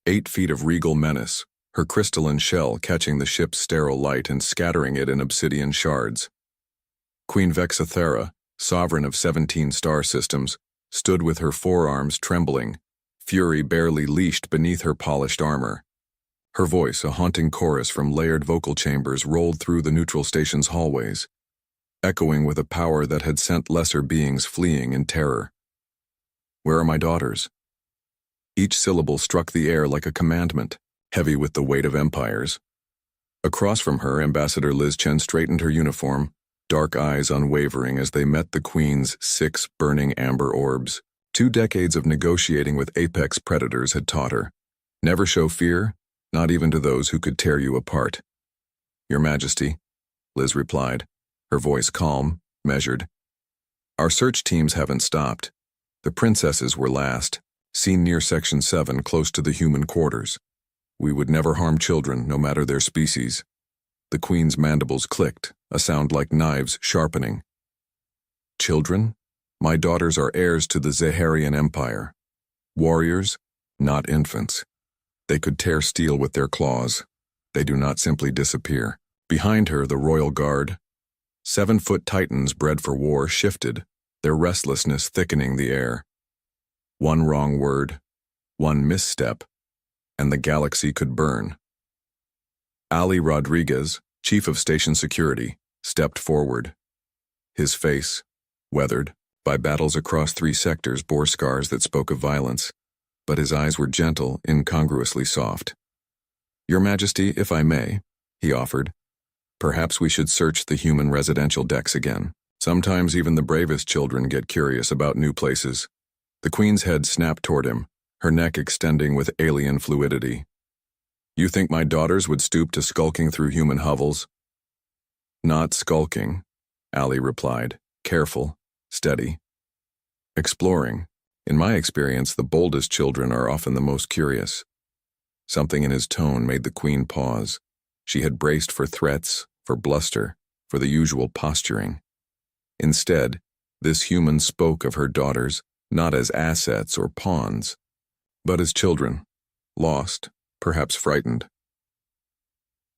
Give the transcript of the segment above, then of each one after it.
8 feet of regal menace, her crystalline shell catching the ship's sterile light and scattering it in obsidian shards. Queen Vexathera, sovereign of 17 star systems, stood with her forearms trembling, fury barely leashed beneath her polished armor. Her voice, a haunting chorus from layered vocal chambers, rolled through the neutral station's hallways, echoing with a power that had sent lesser beings fleeing in terror. "Where are my daughters?" Each syllable struck the air like a commandment, heavy with the weight of empires. Across from her, Ambassador Liz Chen straightened her uniform, dark eyes unwavering as they met the Queen's 6 burning amber orbs. 2 decades of negotiating with apex predators had taught her. Never show fear, not even to those who could tear you apart. "Your Majesty," Liz replied, her voice calm, measured. "Our search teams haven't stopped. The princesses were last, seen near Section 7 close to the human quarters. We would never harm children, no matter their species." The Queen's mandibles clicked, a sound like knives sharpening. "Children? My daughters are heirs to the Zaharian Empire. Warriors, not infants. They could tear steel with their claws. They do not simply disappear." Behind her, the royal guard, 7-foot titans bred for war, shifted, their restlessness thickening the air. One wrong word, one misstep, and the galaxy could burn. Ali Rodriguez, chief of station security, stepped forward. His face, weathered by battles across 3 sectors, bore scars that spoke of violence, but his eyes were gentle, incongruously soft. "Your Majesty, if I may," he offered, "perhaps we should search the human residential decks again. Sometimes even the bravest children get curious about new places." The Queen's head snapped toward him, her neck extending with alien fluidity. "You think my daughters would stoop to skulking through human hovels?" "Not skulking," Ali replied, careful, steady. "Exploring. In my experience, the boldest children are often the most curious." Something in his tone made the Queen pause. She had braced for threats, for bluster, for the usual posturing. Instead, this human spoke of her daughters not as assets or pawns, but as children, lost, perhaps frightened.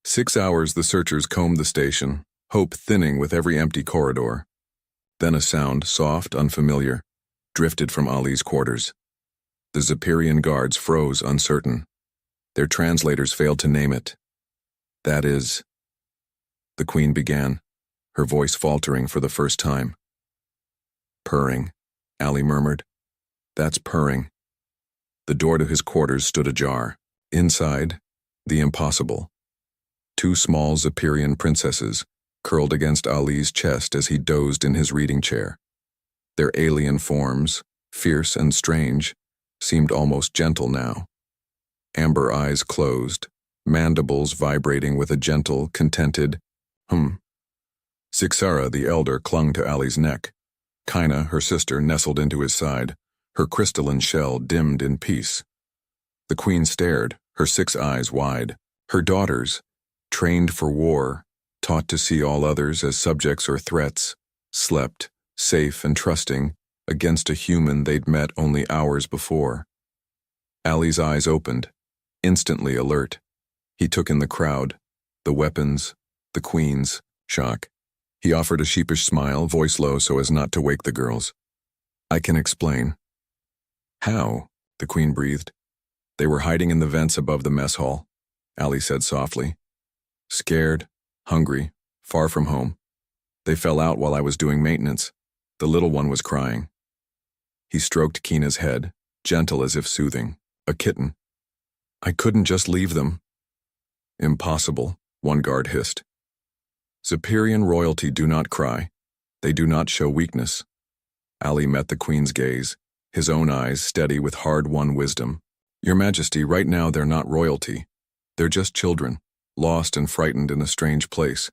6 hours the searchers combed the station, hope thinning with every empty corridor. Then a sound, soft, unfamiliar, drifted from Ali's quarters. The Zephyrian guards froze, uncertain. Their translators failed to name it. "That is..." The Queen began, her voice faltering for the first time. "Purring," Ali murmured. "That's purring." The door to his quarters stood ajar. Inside, the impossible. 2 small Zephyrian princesses curled against Ali's chest as he dozed in his reading chair. Their alien forms, fierce and strange, seemed almost gentle now. Amber eyes closed, mandibles vibrating with a gentle, contented hum. Sixara, the elder, clung to Ali's neck. Kaina, her sister, nestled into his side, her crystalline shell dimmed in peace. The Queen stared, her 6 eyes wide. Her daughters, trained for war, taught to see all others as subjects or threats, slept, safe and trusting, against a human they'd met only hours before. Ali's eyes opened, instantly alert. He took in the crowd, the weapons, the Queen's shock. He offered a sheepish smile, voice low so as not to wake the girls. "I can explain." "How?" the Queen breathed. "They were hiding in the vents above the mess hall," Ali said softly. "Scared, hungry, far from home. They fell out while I was doing maintenance. The little one was crying." He stroked Kina's head, gentle as if soothing. "A kitten. I couldn't just leave them." "Impossible," one guard hissed. "Zephyrian royalty do not cry. They do not show weakness." Ali met the Queen's gaze, his own eyes steady with hard-won wisdom. "Your Majesty, right now they're not royalty. They're just children, lost and frightened in a strange place.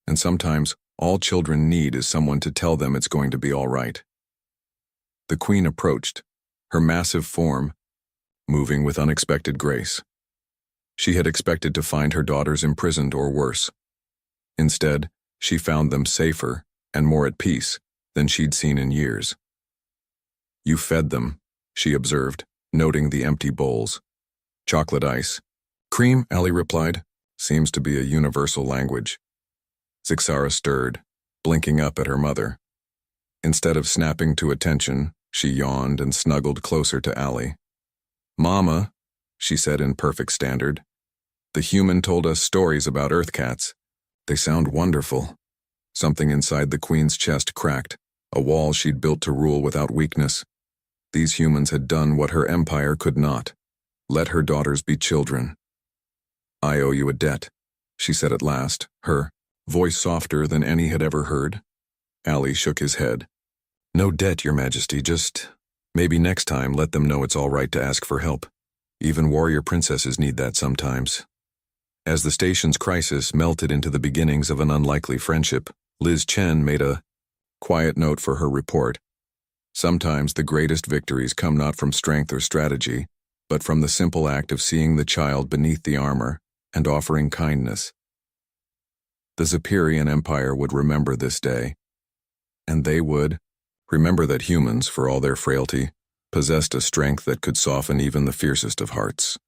And sometimes all children need is someone to tell them it's going to be all right." The Queen approached, her massive form moving with unexpected grace. She had expected to find her daughters imprisoned or worse. Instead, she found them safer and more at peace than she'd seen in years. "You fed them," she observed, noting the empty bowls. Chocolate ice. Cream, Allie replied. Seems to be a universal language. Zixara stirred, blinking up at her mother. Instead of snapping to attention, she yawned and snuggled closer to Allie. Mama, she said in perfect standard, the human told us stories about Earth cats. They sound wonderful. Something inside the Queen's chest cracked, a wall she'd built to rule without weakness. These humans had done what her empire could not. Let her daughters be children. I owe you a debt, she said at last, her voice softer than any had ever heard. Allie shook his head. No debt, Your Majesty, just maybe next time let them know it's all right to ask for help. Even warrior princesses need that sometimes. As the station's crisis melted into the beginnings of an unlikely friendship, Liz Chen made a quiet note for her report. Sometimes the greatest victories come not from strength or strategy, but from the simple act of seeing the child beneath the armor and offering kindness. The Zephyrian Empire would remember this day, and they would remember that humans, for all their frailty, possessed a strength that could soften even the fiercest of hearts.